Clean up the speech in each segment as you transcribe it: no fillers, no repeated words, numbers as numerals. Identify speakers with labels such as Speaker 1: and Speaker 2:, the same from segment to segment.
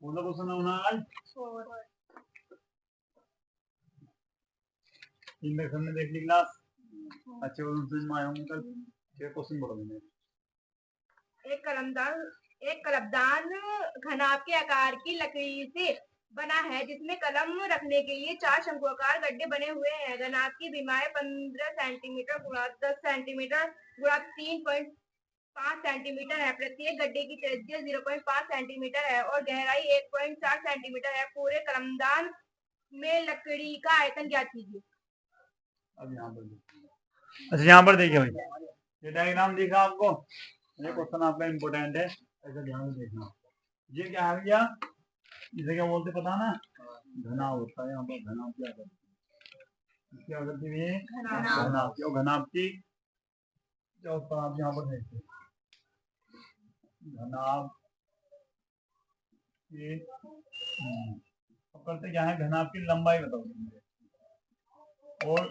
Speaker 1: कौन सा क्वेश्चन होना आज? 3 लेक्चर में देख ली क्लास। अच्छे समझ में आए होंगे कल। क्वेश्चन बोलो मैंने।
Speaker 2: एक कलमदान घनाभ के आकार की लकड़ी से बना है जिसमें कलम रखने के लिए 4 शंकुआकार गड्ढे बने हुए हैं। घनाभ की बीमारी 15 सेंटीमीटर गुणा 10 सेंटीमीटर गुणा 3.5 सेंटीमीटर है। प्रत्येक गड्ढे की त्रिज्या 0.5 सेंटीमीटर है और गहराई 1.4 सेंटीमीटर है। पूरे कलमदान में लकड़ी का आयतन ज्ञात कीजिए।
Speaker 1: अब यहाँ पर अच्छा यहाँ पर देखिए भाई, ये डायग्राम दिखा आपको। ये क्वेश्चन आपका इम्पोर्टेंट है, ऐसा ध्यान से देखना। ये क्या है भैया, इसे क्या बोलते पता ना? घना होता है। यहाँ पर घना क्या करते हैं, क्या करते हैं? घनाभ की क्या होता है, आप यहाँ पर देखते घनाभ की करते क्या है, घनाभ की लंबाई बताओ और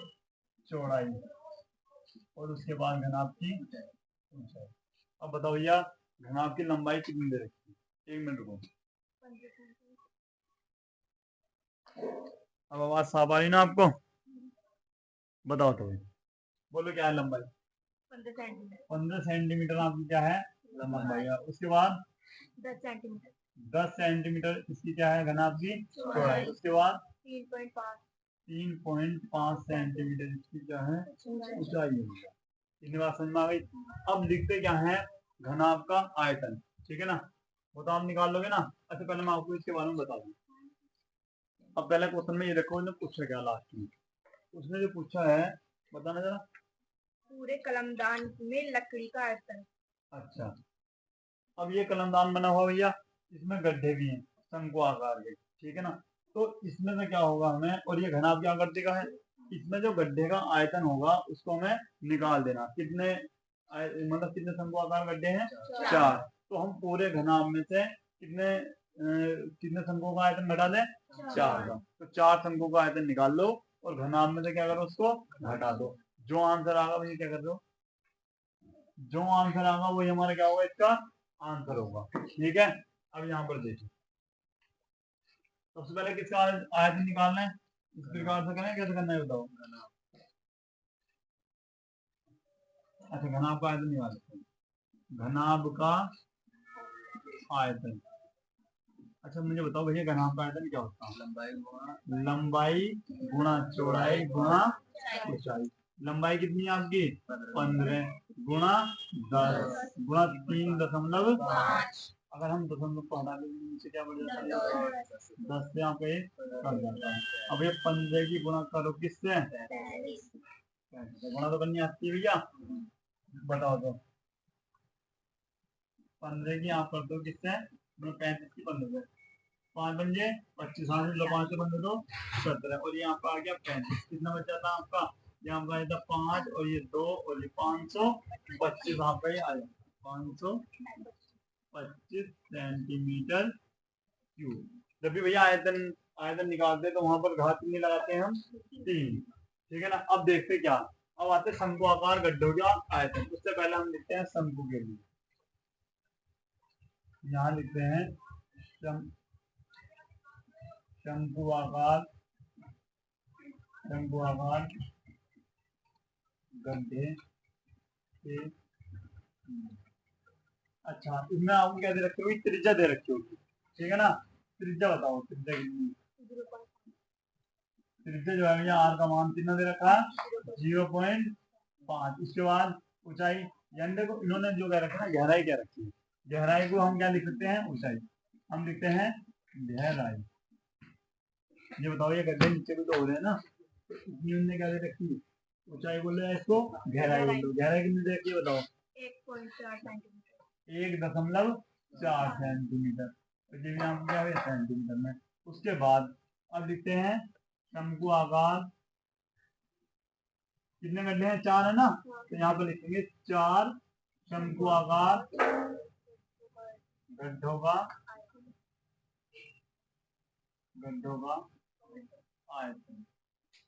Speaker 1: चौड़ाई और उसके बाद घनाभ की ऊंचाई। अब बताओ भैया, घनाभ की लंबाई कितनी दे रखी है? 1 मिनट रुको। अब आवाज साफ आ रही ना आपको? बताओ तो भाई, बोलो क्या है लंबाई? 15 सेंटीमीटर आपकी क्या है लंबाई है। उसके बाद 10 सेंटीमीटर इसकी क्या है घनाभ की चौड़ाई। उसके बाद 3.5 सेंटीमीटर इसकी क्या है ऊंचाई है। इतनी बात समझ में आ गई। अब लिखते क्या है, घनाभ का आयतन, ठीक है ना? वो तो आप निकाल लोगे ना। अच्छा पहले मैं आपको इसके बारे में बता दूं। अब पहले क्वेश्चन में ये देखो, इन्होंने पूछा क्या लास्ट में, उसने जो पूछा है बताना जरा।
Speaker 2: पूरे कलमदान में लकड़ी का आयतन। अच्छा,
Speaker 1: अब ये कलमदान बना हुआ भैया, इसमें गड्ढे भी हैं शंकु आकार के, ठीक है ना? तो इसमें से क्या होगा हमें, और ये घनाभ की आकृति का है, इसमें जो गड्ढे का आयतन होगा उसको हमें निकाल देना। कितने मतलब कितने शंकु आकार गड्ढे हैं? 4। तो हम पूरे घनाभ में से कितने शंकुओं का आयतन घटा दें? 4 का। तो 4 शंकुओं का आयतन निकाल लो और घनाभ में से क्या करो, उसको घटा दो। जो आंसर आगा वही क्या कर दो, जो आंसर आगा वही हमारा क्या होगा, इसका आंसर होगा, ठीक है? अब यहाँ पर देखिए, सबसे पहले किसका आयतन निकालना है, इस प्रकार से करें, कैसे करना है बताओ? अच्छा घनाभ का आयतन निकाल सकते हैं, घनाभ का आयतन। अच्छा मुझे बताओ भैया, घनाभ का आयतन क्या होता है? लंबाई गुणा चौड़ाई गुणा ऊंचाई। लंबाई कितनी है आपकी? 15 गुणा 10 गुणा 3.5। अगर हम दशमलव को हटा देंगे नीचे क्या बढ़ जाता है? 10 से यहाँ पे कट जाता है। अब ये 15 की गुणा करो किससे? गुणा तो करनी आती है भैया, बताओ तो। 15 की आप कर दो किससे? 35 की 15 से 5 पंजे 25, 5 से 15 तो 17 और यहाँ पर आ गया 35। कितना बच जाता है आपका? यहाँ पर आया था 5 और ये 2 और ये 525 आपका ये आया 525 सेंटीमीटर क्यूब। जब भी भैया आयतन निकालते हैं तो वहां पर घात कितनी लगाते हैं हम? 3, ठीक है ना? अब देखते क्या, अब आते शंकु आकार गड्ढों का आयतन। उससे पहले हम लिखते हैं शंकु के लिए, यहाँ लिखते हैं शंकु आकार गड्ढे के। अच्छा इसमें आपको क्या दे रखे होगी? त्रिज्या दे रखी होगी, ठीक है ना? त्रिज्या बताओ, त्रिज्या कितनी? त्रिज्या जो है आर का मान कितना दे रखा है? 0.5। उसके बाद ऊंचाई, यानी देखो इन्होंने जो कह रखा है ना, गहराई क्या रखी है, गहराई को हम क्या लिख सकते हैं? ऊंचाई। हम लिखते हैं गहराई। ये बताओ, ये गड्ढे नीचे भी तो हो रहे हैं ना, तो इतनी उन्होंने क्या दे रखी है? ऊंचाई बोल रहे हैं, इसको गहराई बोल दो। गहराई कितनी दे रखी है बताओ?
Speaker 2: 1.4 सेंटीमीटर।
Speaker 1: 1.4 सेंटीमीटर। तो ये भी आपको क्या है सेंटीमीटर में। उसके बाद अब लिखते हैं शंकु आकार, कितने गड्ढे हैं? 4 है ना, तो यहाँ पर लिखेंगे 4 शंकु आकार गड्ढों का आयतन।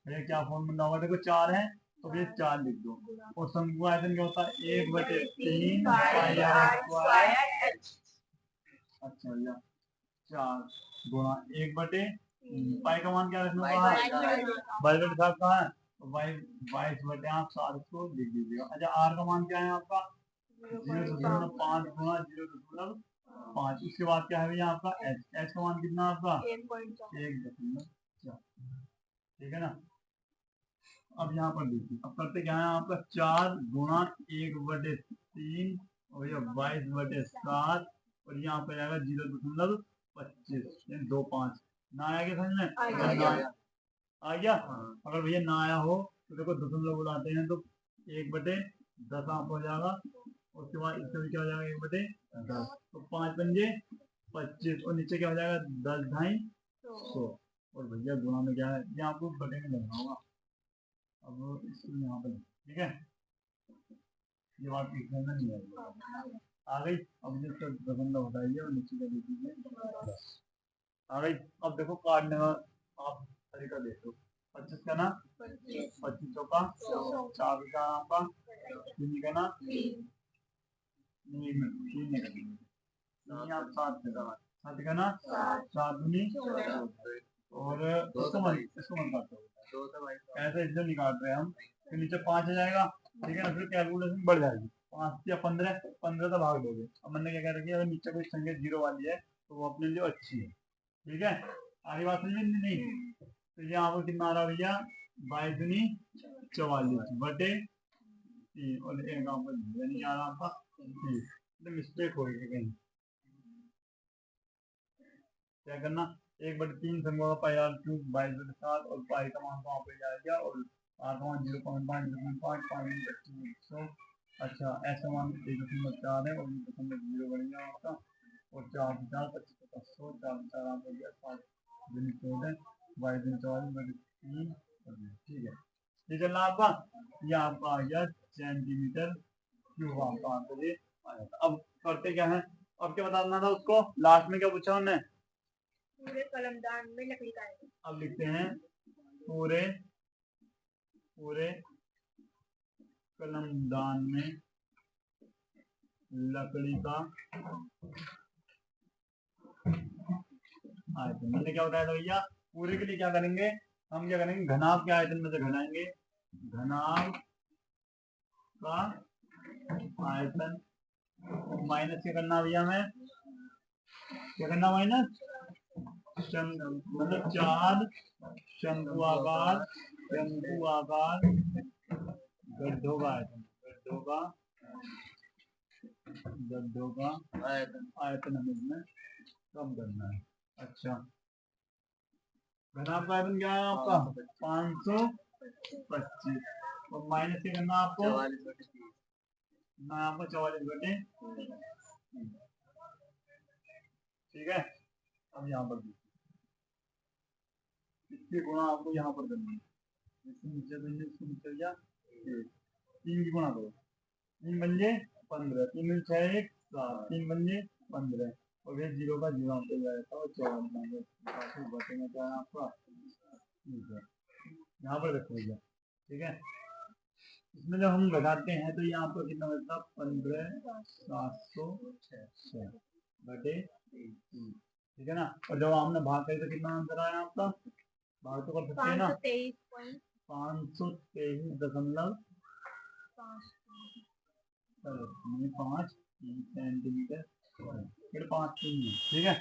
Speaker 1: ये क्या फॉर्मूला होगा? देखो 4 है तो ये 4 लिख दो और शंकु आयतन क्या होता है? 1/3 पाई आर स्क्वायर। अच्छा भैया 4 गुणा 1/3। पाई का मान क्या रखना होगा? 22/7 कहाँ है? तो 22/7 को लिख दीजिएगा। अच्छा, आर का मान क्या है आपका? 0.5 गुणा 0.5। उसके बाद क्या है भैया आपका एच? एच का मान कितना आपका? 1.4। ठीक है ना। अब यहाँ पर देखिए, अब करते क्या है आपका? 4 गुणा 1/3 और ये 22/7 और यहाँ पे आएगा 0.25 यानी 25। ना आया क्या समझ में? आ गया। अगर भैया ना आया हो तो देखो दशमलव बुलाते हैं तो 1/10 आप हो जाएगा। उसके बाद इसका भी क्या हो जाएगा? 1/10। तो 5 पंजे 25 और नीचे क्या हो जाएगा? 10 ढाई 100। और भैया गुणा में क्या है? ये आपको बटे में लगना होगा। अब इसको यहाँ पर ठीक है, ये बात लिखने में नहीं आएगी। आ गई। अब ये सब दशमलव हटाइए और नीचे का दीजिए। आ गई। अब देखो काटने का आप तरीका देखो। 25 का ना 25 चौका 4 का आपका 3 का ना 3 आप 7 का ना 7 दूनी और इसको मन काटते हो ऐसे इससे निकाल रहे हैं हम। फिर नीचे 5 आ जाएगा। ठीक है ना। फिर कैलकुलेशन बढ़ जाएगी। 5 या 15 तो भाग दोगे। अब मैंने क्या कह रखी है, अगर नीचे कोई संख्या 0 वाली है तो वो अपने लिए अच्छी है। ठीक है, आगे बात समझ में नहीं? तो यहाँ पर कितना आ रहा भैया? 22 दूनी 44 बटे 3 और एक यहाँ पर यानी आ रहा आपका 30। मिस्टेक हो गई कहीं। क्या करना? 1/3 संख्या का पाई आर क्यूब 22/7 और पाई का मान वहाँ पे जाएगा और आर का मान 0.5 0.5 5 अच्छा, ऐसा मान 1.4 है और 0 बनेगा आपका। और 4 4 25 100 4 4 आप हो गया 5 दिन 14 22 दिन 44/3। ठीक है, ये चलना आपका। ये आपका आ गया सेंटीमीटर क्यूब आपका आंसर ये आ जाता। अब करते क्या है? अब क्या बताना था उसको? लास्ट में क्या पूछा उन्होंने?
Speaker 2: पूरे कलमदान में लकड़ी का है।
Speaker 1: अब लिखते हैं पूरे कलमदान में लकड़ी का आयतन। मैंने क्या बताया था भैया? पूरे के लिए क्या करेंगे हम? क्या करेंगे? घनाभ के आयतन में से घटाएंगे। घनाभ का आयतन माइनस क्या करना भैया? हमें क्या करना? माइनस मतलब 4 शंकु आकार गड्ढों का आयतन। गड्ढों का आयतन हमें इसमें कम करना है। अच्छा, घनाभ का आयतन क्या है आपका? 525 और माइनस क्या करना आपको? 44/3। ठीक है। अब यहाँ पर इसकी गुणा आपको यहाँ पर करनी है। इसके नीचे देंगे, इसके नीचे या 3 की गुणा करो। 3 बन 15 3 6 1 7 3 बन 15 और ये 0 का 0 पे जाएगा और 44 बचेगा क्या है आपका? यहाँ पर रखो भैया। ठीक है, इसमें जब हम घटाते हैं तो यहाँ पर कितना बचता? 15,706 बटे 3। ठीक है ना। और जब हमने भाग करी तो कितना आंसर आया आपका? भाग तो कर सकते हैं ना। 523.5 सेंटीमीटर फिर 5 3। ठीक है,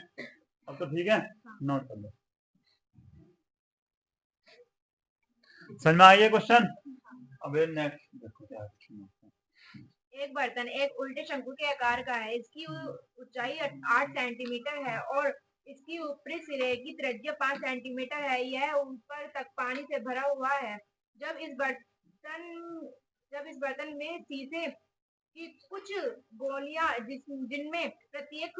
Speaker 1: अब तो ठीक है। नोट कर लो। समझ में आइए क्वेश्चन? अब नेक्स्ट देखो क्या है।
Speaker 2: एक बर्तन एक उल्टे शंकु के आकार का है। इसकी ऊंचाई 8 सेंटीमीटर है और इसकी ऊपरी सिरे की त्रिज्या 5 सेंटीमीटर है। यह ऊपर तक पानी से भरा हुआ है। जब इस बर्तन में शीशे की कुछ गोलियां जिनमें प्रत्येक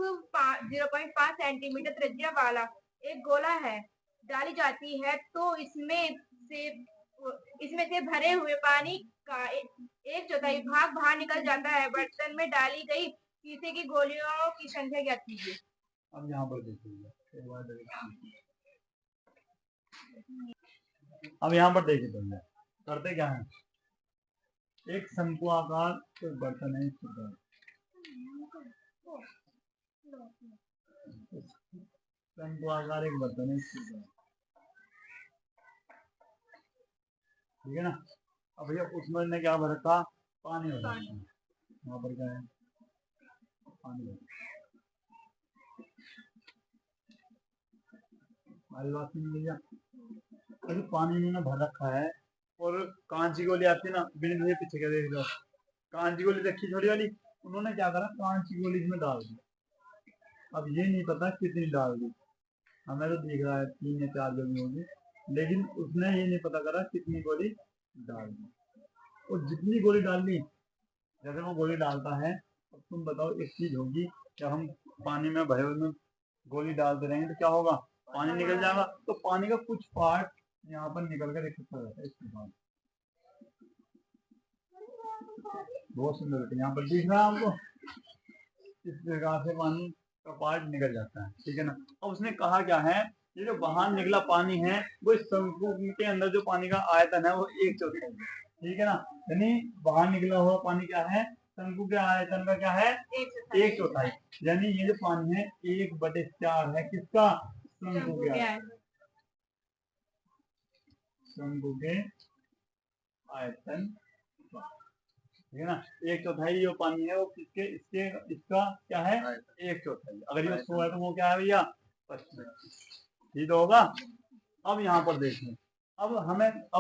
Speaker 2: 0.5 सेंटीमीटर त्रिज्या वाला एक गोला है डाली जाती है तो इसमें से भरे हुए पानी का 1/4 भाग बाहर निकल जाता है। बर्तन में डाली गई शीशे की गोलियों की संख्या ज्ञात कीजिए।
Speaker 1: अब यहाँ पर देखिए, अब यहाँ पर देखिए भैया करते क्या है? एक शंकु आकार के बर्तन है शंकु आकार एक बर्तन है, ठीक है ना। अब भैया उसमें ने क्या भर रखा, पानी भर रखा, यहाँ पर क्या है, पानी भर। हमारी बात सुन भैया, अभी पानी इन्होंने भर रखा है और कांच की गोली आती है ना, बिना मुझे पीछे क्या देख रहे हो, कांच की गोली रखी छोटी वाली, उन्होंने क्या करा, कांच की गोली इसमें डाल दी। अब ये नहीं पता कितनी डाल दी, हमें तो दिख रहा है 3 या 4 गोली होगी, लेकिन उसने ये नहीं पता करा कितनी गोली डाल दी। और जितनी गोली डाल दी, जैसे वो गोली डालता है, अब तुम बताओ एक चीज होगी, जब हम पानी में भरे हुए में गोली डालते रहेंगे तो क्या होगा, पानी निकल जाएगा। तो पानी का कुछ पार्ट यहाँ पर निकल कर इकट्ठा रहता है, इसके बाद बहुत सुंदर होती है, यहाँ पर दिख रहा है आपको, इस प्रकार से पानी का पार्ट निकल जाता है, ठीक है ना। अब उसने कहा क्या है, ये जो बाहर निकला पानी है वो इस शंकु के अंदर जो पानी का आयतन है वो 1/4 है, ठीक है ना। यानी बाहर निकला हुआ पानी क्या है, शंकु के आयतन का क्या है, 1/4, यानी ये जो पानी है 1/4 है किसका, शंकु के शंकु के आयतन, ठीक है ना। 1/4 जो पानी है वो किसके, इसके, इसका क्या है 1/4। अगर ये 100 है तो वो क्या है भैया 25, ठीक होगा। अब यहाँ पर देखिए, अब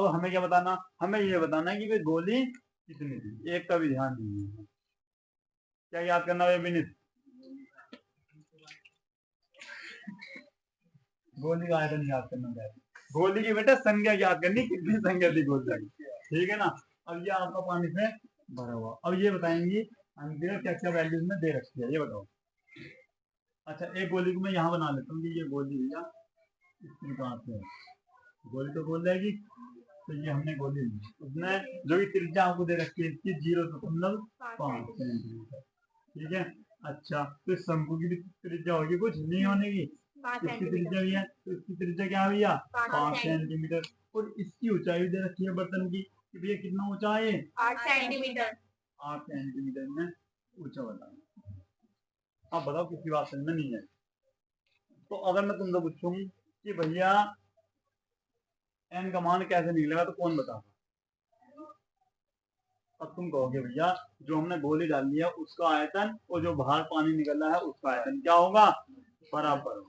Speaker 1: हमें क्या बताना, हमें ये बताना है कि भाई गोली कितनी थी, एक का भी ध्यान नहीं है, क्या याद करना है विनीत, गोली का आयतन याद करना है, गोली की बेटा संख्या याद करनी, कितनी संख्या थी गोली की, ठीक है ना। अब ये आपका पानी से भरा हुआ, अब ये बताएंगी क्या क्या वैल्यूज में दे रखी है, ये बताओ। अच्छा एक गोली को मैं यहाँ बना लेता हूँ कि ये गोली भैया इस प्रकार से है, गोली तो बोल जाएगी, तो ये हमने गोली ली, उसने जो भी त्रिज्या आपको दे रखी है इसकी 0.5 सेंटीमीटर, ठीक है। अच्छा तो इस शंकु की भी त्रिज्या होगी कुछ नहीं होने की, इसकी त्रिज्या भी है, तो इसकी त्रिज्या क्या है भैया 5 सेंटीमीटर, और इसकी ऊंचाई दे रखी है बर्तन की कि भैया कितना ऊंचा है,
Speaker 2: 8 सेंटीमीटर,
Speaker 1: 8 सेंटीमीटर में ऊंचा बताओ। अब बताओ किसी बात समझ में नहीं है, तो अगर मैं तुमसे पूछूं कि भैया एन का मान कैसे निकलेगा तो कौन बताएगा, अब तुम कहोगे भैया जो हमने गोली डाल दी है उसका आयतन और जो बाहर पानी निकल रहा है उसका आयतन क्या होगा, बराबर।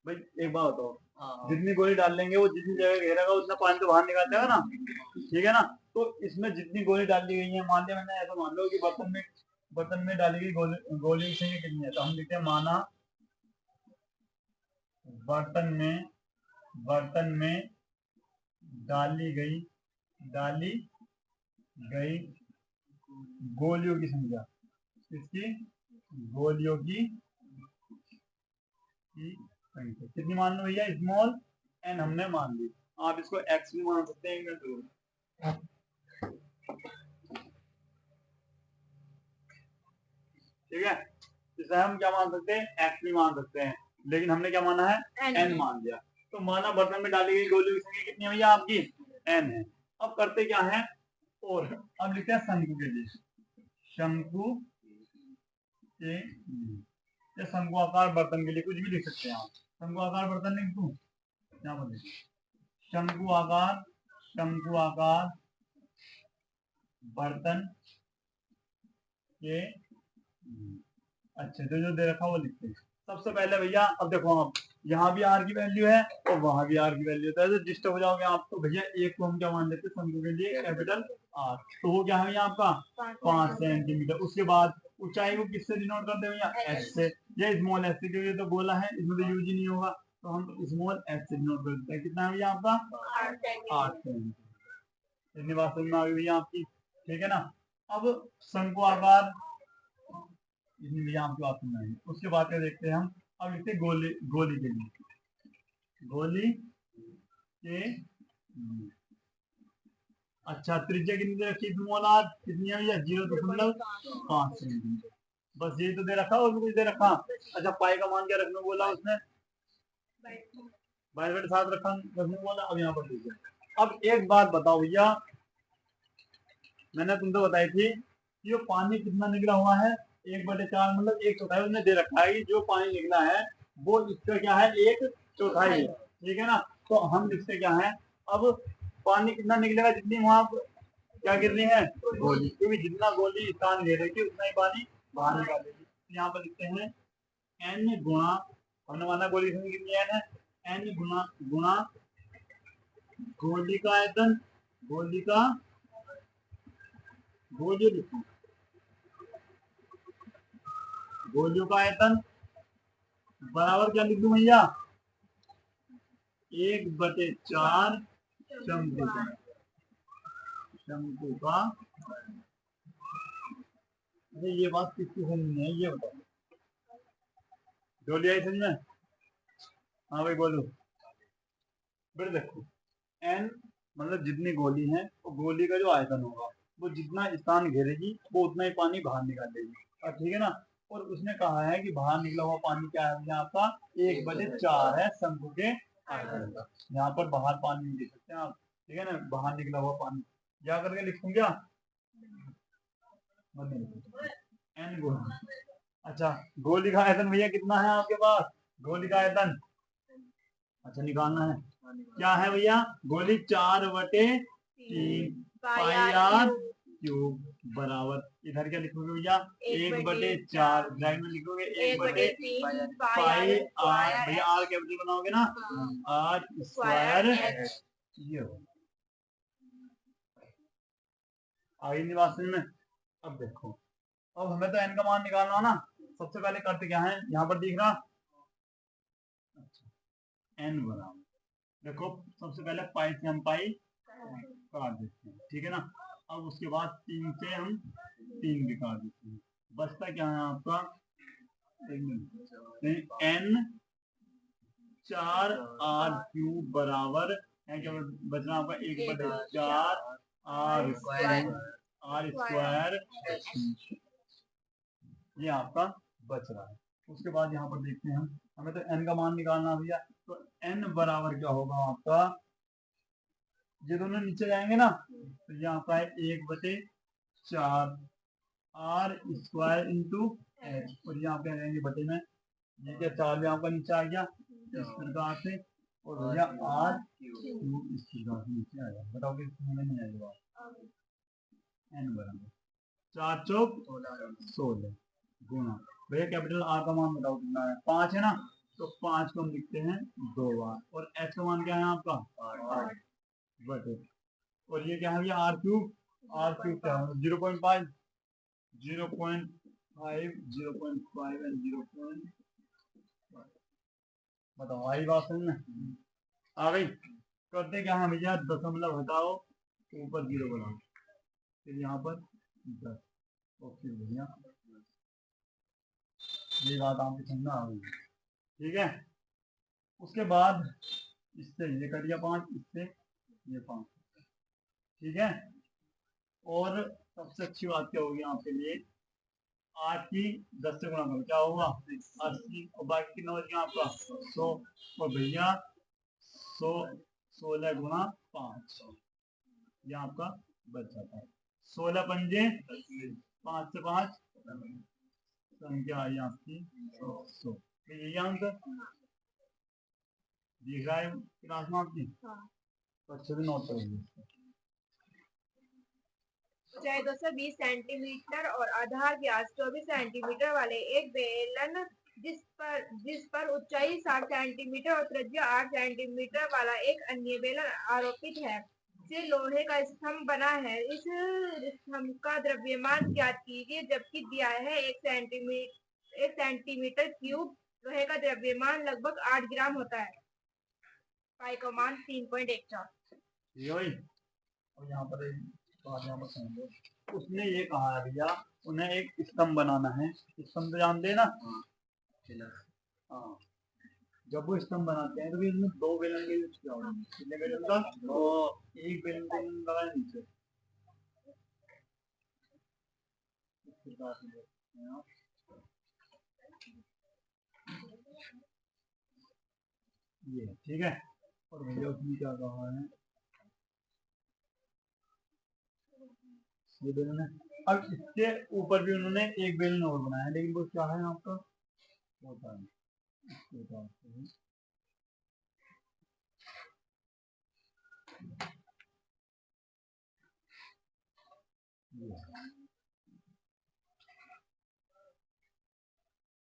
Speaker 1: भाई एक बात बताओ, जितनी गोली डाल लेंगे वो जितनी जगह घेरेगा उतना पानी तो बाहर निकल जाएगा ना, ठीक है ना। तो इसमें जितनी गोली डाल दी गई है, मान लिया मैंने ऐसा मान लो कि बर्तन में डाली गई गोली की संख्या कितनी है, तो हम लिखते हैं माना बर्तन में डाली गई गोलियों की संख्या, इसकी गोलियों की संख्या कितनी मान लो भैया, स्मॉल एन हमने मान ली, आप इसको एक्स भी मान सकते हैं, ठीक है। इसे हम क्या मान सकते हैं, एक्स भी मान सकते हैं, लेकिन हमने क्या माना है एन मान दिया। तो माना बर्तन में डाली गई गोलियों की संख्या कितनी है भैया आपकी, एन है। अब करते क्या है, और अब लिखते हैं शंकु के लिए, शंकु के लिए, शंकु आकार बर्तन के लिए कुछ भी लिख सकते हैं आप, शंकु आकार बर्तन लिख दूं, यहाँ पर शंकु आकार बर्तन के, अच्छा जो दे रखा वो लिखते हैं। सबसे पहले भैया अब देखो, आप यहाँ भी आर की वैल्यू है और वहां भी आर की वैल्यू है, तो डिस्टर्ब हो जाओगे आप, तो भैया एक को हम क्या मान लेते हैं शंकु के लिए कैपिटल आर, तो वो क्या है भैया आपका 5 सेंटीमीटर। उसके बाद ऊंचाई को किससे डिनोट करते हैं भैया, एस से, या स्मॉल एस से, क्योंकि तो बोला है इसमें तो यूज ही नहीं होगा, तो हम स्मॉल एस से डिनोट कर देते हैं। कितना है भैया आपका 8 सेंटीमीटर। इतनी बात समझ में आ गई भैया आपकी, ठीक है ना। अब शंकु आकार इतनी भैया आपकी बात सुनना है, उसके बाद क्या देखते हैं हम, अब लिखते हैं गोली के लिए, गोली के अच्छा त्रिज्या कितनी दे रखी है, स्मॉल आर कितनी है भैया 0.5 सेंटीमीटर, बस ये तो दे रखा और भी कुछ दे रखा। अच्छा पाई का मान क्या रखने बोला उसने, 22/7 रखने बोला। अब यहाँ पर देखिए, अब एक बात बताओ भैया, मैंने तुमसे बताई थी कि ये पानी कितना निकला हुआ है 1/4, मतलब 1/4 उसने दे रखा है कि जो पानी निकला है वो इसका क्या है, एक चौथाई है, ठीक है ना। तो हम इससे क्या है, अब पानी कितना निकलेगा, जितनी वहां क्या गिर रही है गोली, क्योंकि जितना गोली स्थान घेरेगी उतना ही पानी बाहर निकालेगी। यहाँ पर लिखते हैं एन गुणा, हमने माना गोली कितनी एन है, एन गुणा गुणा गोली का आयतन, गोली का गोली लिखो, गोलियों का आयतन बराबर क्या लिख दूं भैया, 1/4 शंकु का, शंकु का। ये बात किसकी समझ नहीं है, ये बताओ, गोली आई समझ में? हाँ भाई बोलो। फिर देखो एन मतलब जितनी गोली है, वो गोली का जो आयतन होगा, वो जितना स्थान घेरेगी वो उतना ही पानी बाहर निकालेगी, और ठीक है ना। और उसने कहा है कि बाहर निकला हुआ पानी क्या है यहाँ आपका, 1/4 है शंकु के आयतन का। यहाँ पर बाहर पानी नहीं दे सकते आप, ठीक है ना, बाहर निकला हुआ पानी क्या करके लिखूं क्या, एन गुणा, अच्छा गोली का आयतन भैया कितना है आपके पास, गोली का आयतन अच्छा निकालना है, क्या है भैया, गोली 4/3 पाई आर क्यूब बराबर, इधर क्या लिखोगे भैया, 1/4 ब्रैकेट में लिखोगे 1/3 पाई आर, भैया आर कैपिटल बनाओगे ना, आर स्क्वायर ये हो, आगे नहीं बात में। अब देखो, अब हमें तो एन का मान निकालना ना, सबसे पहले करते क्या है, यहाँ पर दिख रहा एन बराबर, देखो सबसे पहले पाई से हम पाई काट देते हैं, ठीक है ना। अब उसके बाद 3 से हम 3 भी काट देते हैं, बचता क्या है आपका, एन 4r³ बराबर है, क्या बचना आपका 1/4 आर स्क्वायर, ये आपका बच रहा है। उसके बाद यहाँ पर देखते हैं हम, हमें तो एन का मान निकालना भैया, तो एन बराबर क्या होगा आपका, ये दोनों नीचे जाएंगे ना, तो ये आपका है 1/4 आर स्क्वायर इंटू एच, और यहाँ पे आ जाएंगे बटे में, ये क्या 4 भी आपका नीचे आ गया इस प्रकार से, और भैया आर क्यूब इस प्रकार से नीचे आ गया। बताओ कि समझ नहीं आएगा, एन बराबर 4 चौक 16 गुणा, भैया कैपिटल आर का मान बताओ कितना है, 5 है ना, तो 5 को हम लिखते हैं 2 बार, और एच का मान क्या है आपका 8 बटे, और ये क्या है भैया आर क्यूब क्या है 0.5 0.5 0.5 एंड 0. बताओ आई बात समझ में आ गई। करते क्या है भैया, दशमलव हटाओ, ऊपर 0 बनाओ, फिर यहाँ पर 10, ओके भैया ये बात आपकी समझ में आ गई, ठीक है। उसके बाद इससे ये कर दिया 5, इससे ये 5, ठीक है। और सबसे अच्छी बात क्या होगी आपके लिए, 8 की 10 से गुणा करो, क्या होगा 80, और बाकी कितना बच गया आपका 100, और भैया 100 16 गुणा 5, ये आपका बच जाता है, 16 पंजे 5 से 5 संख्या आई आपकी 100, तो यही आंसर दिख रहा है क्लास में आपकी, तो अच्छे से नोट करेंगे।
Speaker 2: ऊंचाई 220 सेंटीमीटर और आधार व्यास 24 सेंटीमीटर वाले एक बेलन जिस पर ऊंचाई 60 सेंटीमीटर और त्रिज्या 8 सेंटीमीटर वाला एक अन्य बेलन आरोपित है, से लोहे का स्तंभ बना है। इस स्तंभ का द्रव्यमान ज्ञात कीजिए, जबकि दिया है 1 सेंटीमीटर क्यूब लोहे का द्रव्यमान लगभग 8 ग्राम होता है। पाई का मान 3.14।
Speaker 1: और यहाँ पर उसने ये कहा है भैया, उन्हें एक स्तंभ बनाना है, स्तंभ तो जानते हैं ना, हाँ जब वो स्तंभ बनाते हैं तो भी इसमें 2 बेलन के यूज किया होगा, कितने बेलन का, तो एक बेलन को लगाया नीचे, ये ठीक है। और भैया उसने क्या कहा है, ये बेलन है। अब इसके ऊपर भी उन्होंने एक बेलन और बनाया है, लेकिन वो क्या है आपका होता है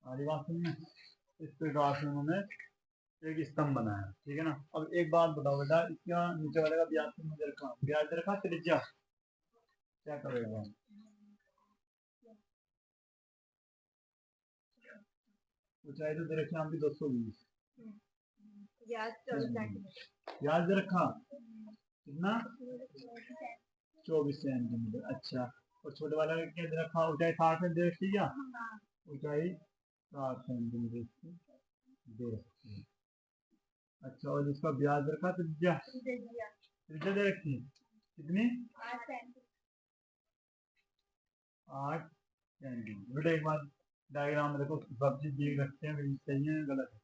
Speaker 1: आदिवासी में इस प्रकार से उन्होंने एक स्तंभ बनाया, ठीक है ना। अब एक बात बताओ बेटा, इसका नीचे वाले का ब्याज तो मुझे रखा, ब्याज रखा त्रिज्या क्या करेगा, ऊंचाई तो दे रखी आपकी 220, ब्याज दे रखा कितना 24 सेंटीमीटर। अच्छा, और छोटे वाला का क्या दे रखा, ऊंचाई 60 में दे रखी क्या, ऊंचाई 60 सेंटीमीटर दे रखी है। अच्छा, और जिसका ब्याज रखा त्रिज्या त्रिज्या दे रखी कितनी 8 सेंटीमीटर। बेटा एक बार डायग्राम में देखो, सब चीज देख रखते हैं सही है गलत है।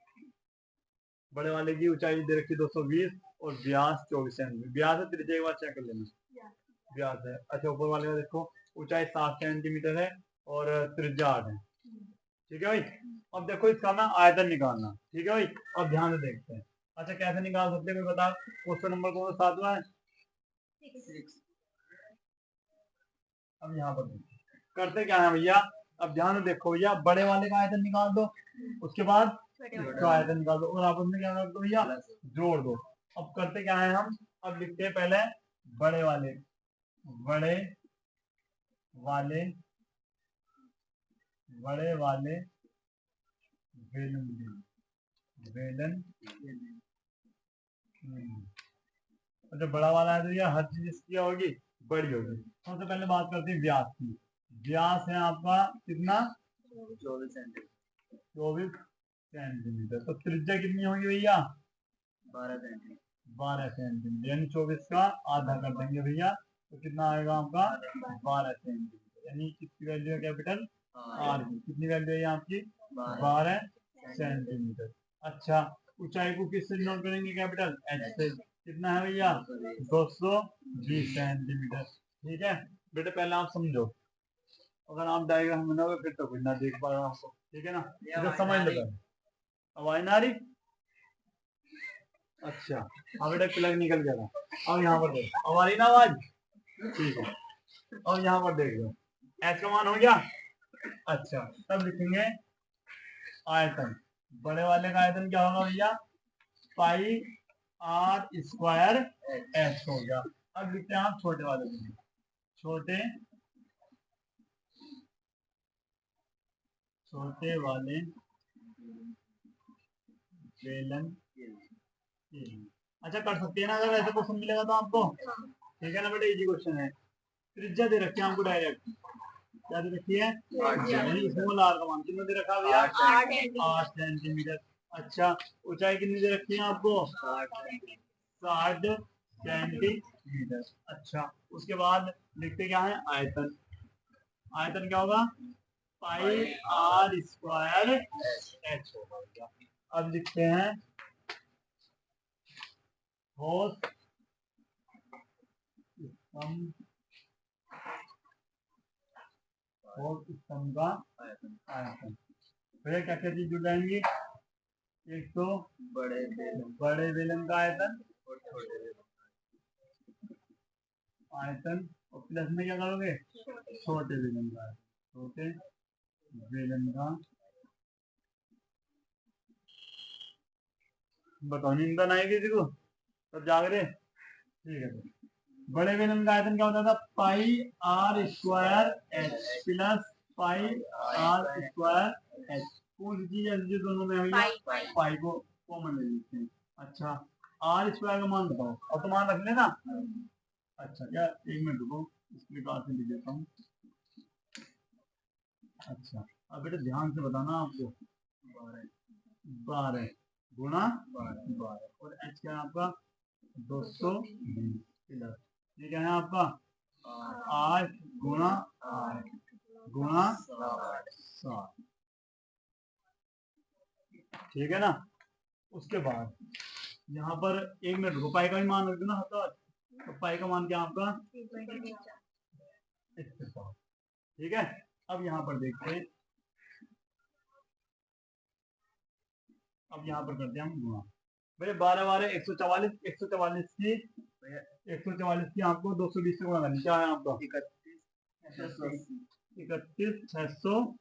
Speaker 1: बड़े वाले की ऊंचाई दे रखी 220 और ब्यास 24 सेंटीमीटर, ब्यास है त्रिज्या एक बार चेक कर लेना, ब्यास है। अच्छा, ऊपर वाले का देखो ऊंचाई 7 सेंटीमीटर है और त्रिज्या 8 है, ठीक है भाई। अब देखो इसका ना आयतन निकालना, ठीक है भाई। अब ध्यान से देखते हैं। अच्छा, कैसे निकाल सकते हैं कोई बता, क्वेश्चन नंबर कौन सा 7वां है। अब यहाँ पर करते क्या है भैया, अब ध्यान से देखो भैया, बड़े वाले का आयतन निकाल दो, उसके बाद इसका आयतन निकाल दो और आपस में क्या कर दो भैया, जोड़ दो। अब करते क्या है हम, अब लिखते हैं पहले बड़े वाले, बड़े वाले बड़े वाले बेलन, बेलन जो बड़ा वाला है तो ये हर चीज इसकी होगी बड़ी होगी। सबसे पहले बात करते हैं व्यास की। व्यास है आपका कितना 24 सेंटीमीटर। तो त्रिज्या कितनी होगी भैया 12 सेंटीमीटर, यानी 24 का आधा कर देंगे भैया, तो कितना आएगा आपका 12 सेंटीमीटर, यानी किसकी वैल्यू है कैपिटल आर की, कितनी वैल्यू है आपकी 12 सेंटीमीटर। अच्छा, ऊंचाई को किससे डिनोट करेंगे कैपिटल एच से, कितना है भैया 220 सेंटीमीटर, ठीक है। बेटा पहले आप समझो, अगर आप डायग्राम बनाओगे फिर तो कुछ ना देख पा रहा आपको, ठीक है ना, इधर समझ लो पहले। आवाज ना आ रही, अच्छा अब बेटा प्लग निकल गया था। अब यहाँ पर देखो, अब आ रही ना आवाज, ठीक है। अब यहाँ पर देख लो, एच का मान हो गया। अच्छा, तब लिखेंगे आयतन, बड़े वाले का आयतन क्या होगा भैया पाई आर स्क्वायर एच हो गया। अब लिखते हैं आप छोटे वाले के लिए, छोटे वाले बेलन। अच्छा, कर सकते हैं ना अगर ऐसा क्वेश्चन मिलेगा तो आपको, ठीक है ना बेटा, इजी क्वेश्चन है। त्रिज्या दे रखी है हमको डायरेक्ट, क्या दे रखी है स्मॉल आर का मान कितना दे रखा भैया 8 सेंटीमीटर। अच्छा, ऊंचाई कितनी दे रखी है आपको 60 सेंटीमीटर। अच्छा, उसके बाद लिखते क्या है आयतन, आयतन क्या होगा पाई आर स्क्वायर एच होगा। अब लिखते हैं ठोस स्तंभ का आयतन। भैया क्या क्या चीज जुड़ जाएंगी, एक तो बड़े बेलन का आयतन और आयतन, और प्लस में क्या करोगे छोटे बेलन का आयतन, छोटे बेलन का। बताओ नींद नहीं आई किसी को, सब जाग रहे, ठीक है। तो बड़े बेलन का आयतन क्या होता था pi r square h plus pi r square h. कौन सी चीज है जो दोनों में है पाई को कॉमन ले लेते हैं। अच्छा, आर स्क्वायर का मान बताओ, और तो मान रख लेना। अच्छा, क्या एक मिनट रुको, इस प्रकार से लिख देता हूँ। अच्छा, अब बेटा ध्यान से बताना आपको, 12 गुणा 12 और एच क्या है आपका 220 प्लस ये क्या है आपका 8 गुणा 8 गुणा 7, ठीक है ना। उसके बाद यहाँ पर एक मिनट रुको, पाई का भी मान रख दो ना, तो पाई का मान क्या आपका 1/4, ठीक है। अब यहाँ पर देखते हैं अब यहाँ पर करते हैं हम गुणा। भाई 12 12 144, 144 की 144 की आपको 220 से गुणा करनी। क्या है आपका? 31,680।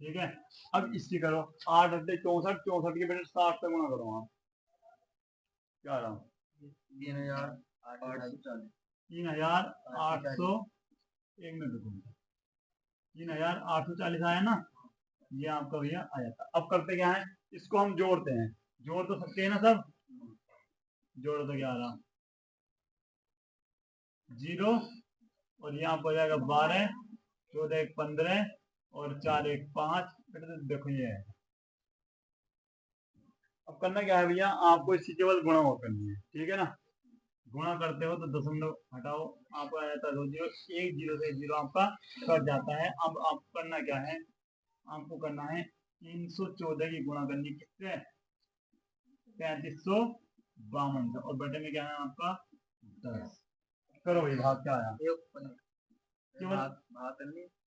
Speaker 1: ठीक है, अब इसकी करो 8 8 64, 64 के बेटे 60 से गुणा करो आप। क्या रहा? 3,840। एक मिनट रुको, 3,840 आया ना, ये आपका भैया आया था। अब करते क्या है, इसको हम जोड़ते हैं। जोड़ तो सकते हैं ना सब? जोड़ तो क्या रहा, 0 और यहाँ पर हो जाएगा 12, 14 1 15 और 4 1 5। देखो ये है। अब करना क्या है भैया, आपको इसकी केवल गुणा और करनी है। ठीक है ना, गुणा करते हो तो दशमलव हटाओ, आपको आ जाता है 2 0, 1 0 से 0 आपका कट जाता है। अब आपको करना क्या है, आपको करना है 314 की गुणा करनी किससे? 3552 से, और बटे में क्या है आपका 10। करो भाई, भाग क्या आया? केवल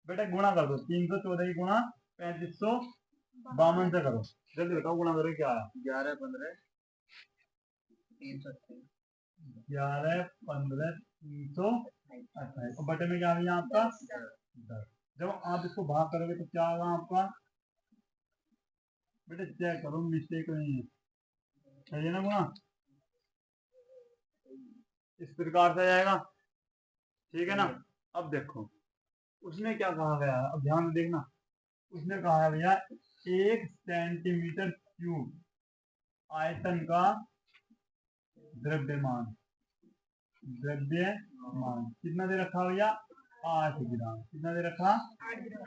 Speaker 1: बेटा गुणा कर दो, 314 की गुणा 3552 से करो। जल्दी बताओ गुणा करो क्या आया?
Speaker 3: 11 15 328।
Speaker 1: 11 15 328, और बटे में क्या आ गया आपका 10। जब आप इसको भाग करोगे तो क्या होगा आपका? बेटा चेक करो, मिस्टेक नहीं है, सही है ना गुणा? इस प्रकार से जाएगा। ठीक है ना, अब देखो उसने क्या कहा गया है, अब ध्यान से देखना। उसने कहा है भैया 1 सेंटीमीटर क्यूब आयतन का द्रव्यमान कितना दे रखा भैया? 8 ग्राम। कितना दे रखा?
Speaker 2: 8 ग्राम।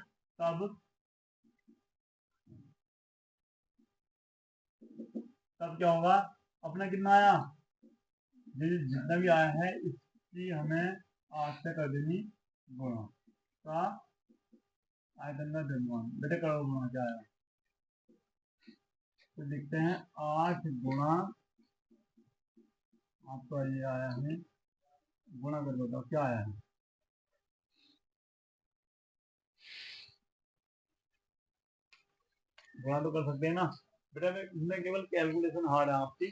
Speaker 1: तब क्या होगा, अपना कितना आया? जितना भी आया है इसकी हमें 8 से कर देनी गुणा का आयतन का द्रव्यमान। बेटे करो गुणा, क्या आया? तो लिखते हैं 8 गुणा, आपका ये आया है, गुणा कर दो क्या आया है? गुणा तो कर सकते हैं ना बेटा, इसमें केवल कैलकुलेशन हार्ड है आपकी,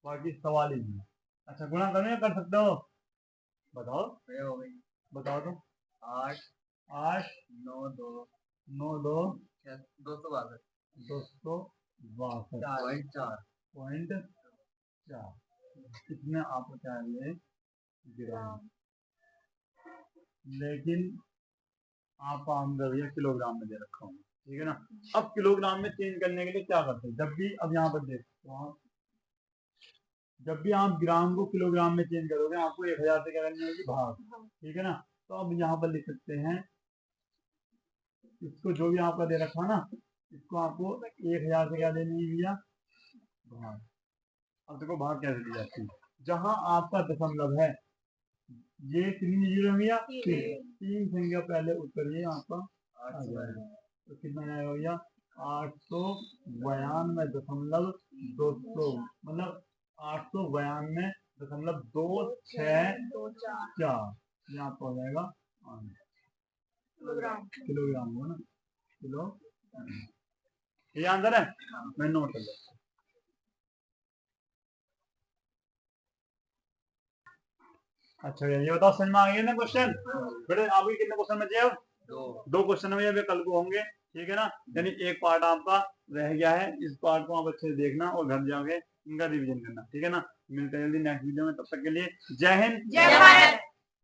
Speaker 1: बाकी सवाल ही नहीं है। अच्छा गुणा करने या कर सकते हो? बताओ
Speaker 3: हो गई।
Speaker 1: बताओ तो।
Speaker 3: 8
Speaker 1: 8
Speaker 3: 9 2
Speaker 1: 9 2
Speaker 3: 262
Speaker 1: 262.4 इसमें आपको चाहिए ग्राम, लेकिन आपका आमदर भैया किलोग्राम में दे रखा हूँ। ठीक है ना, अब किलोग्राम में चेंज करने के लिए क्या करते हैं, जब भी अब यहाँ पर देखो आप, जब भी आप ग्राम को किलोग्राम में चेंज करोगे आपको 1000 से क्या करनी होगी भाग। ठीक है ना, तो अब यहाँ पर लिख सकते हैं इसको, जो भी आपका दे रखा ना, इसको आपको 1000 से क्या देनी है भैया भाग। अब देखो भाग कैसे दी जाती है, जहां आपका दशमलव है, ये कितनी जीरो है भैया? 3 संख्या पहले उत्तर ये आपका आ जाएगा। तो कितना आएगा भैया? 892.200, मतलब 892.264 ये आपका हो जाएगा किलोग्राम हो ना, किलो। ये आंसर है, मैं नोट कर लेता हूँ। अच्छा ये बताओ समझ में आ गया ना क्वेश्चन? बेटे आपके कितने क्वेश्चन बचे अब? 2 क्वेश्चन में अभी कल को होंगे। ठीक है ना, यानी एक पार्ट आपका रह गया है, इस पार्ट को आप अच्छे से देखना और घर जाओगे इनका रिवीजन करना। ठीक है ना, मिलते हैं जल्दी नेक्स्ट वीडियो में, तब तक के लिए जय हिंद जय भारत।